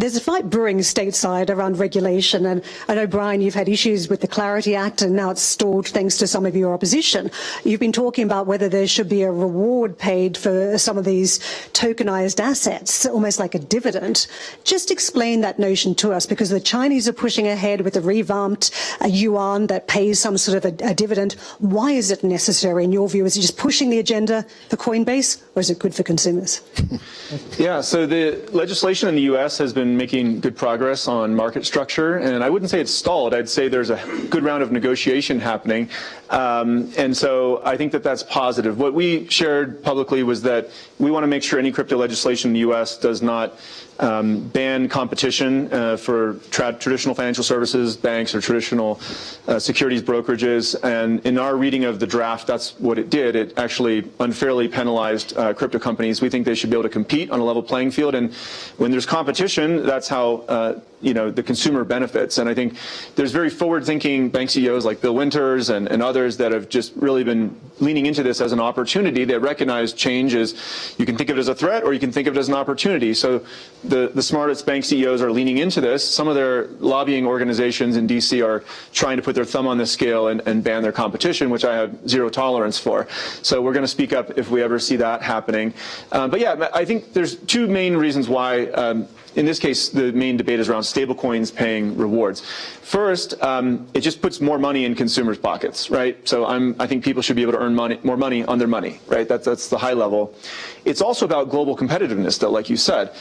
There's a fight brewing stateside around regulation, and I know, Brian, you've had issues with the Clarity Act, and now it's stalled thanks to some of your opposition. You've been talking about whether there should be a reward paid for some of these tokenized assets, almost like a dividend. Just explain that notion to us, because the Chinese are pushing ahead with a revamped yuan that pays some sort of a dividend. Why is it necessary, in your view? Is it just pushing the agenda for Coinbase, or is it good for consumers? Yeah, so the legislation in the U.S. has been making good progress on market structure, and I wouldn't say it's stalled. I'd say there's a good round of negotiation happening, and so I think that that's positive. What we shared publicly was that we want to make sure any crypto legislation in the U.S. does not ban competition for traditional financial services, banks, or traditional securities brokerages. And in our reading of the draft, that's what it did. It actually unfairly penalized crypto companies. We think they should be able to compete on a level playing field. And when there's competition, that's how the consumer benefits. And I think there's very forward-thinking bank CEOs like Bill Winters and others that have just really been leaning into this as an opportunity. They recognize change as, you can think of it as a threat or you can think of it as an opportunity. So the smartest bank CEOs are leaning into this. Some of their lobbying organizations in DC are trying to put their thumb on the scale and ban their competition, which I have zero tolerance for. So we're going to speak up if we ever see that happening. But yeah, I think there's two main reasons why in this case, the main debate is around stablecoins paying rewards. First, it just puts more money in consumers' pockets, right? So I think people should be able to earn more money on their money, right? That's the high level. It's also about global competitiveness, though, like you said.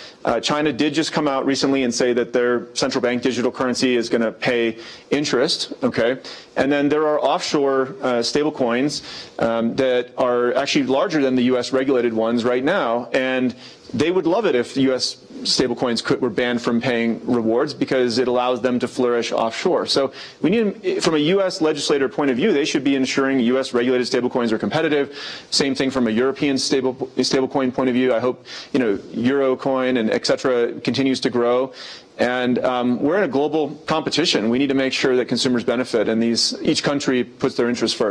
China did just come out recently and say that their central bank digital currency is going to pay interest, okay? And then there are offshore stablecoins that are actually larger than the U.S. regulated ones right now, and they would love it if U.S. stablecoins were banned from paying rewards because it allows them to flourish offshore. So we need, from a U.S. legislator point of view, they should be ensuring U.S. regulated stablecoins are competitive. Same thing from a European stablecoin point of view. I hope Eurocoin and et cetera continues to grow. And we're in a global competition. We need to make sure that consumers benefit, and each country puts their interests first.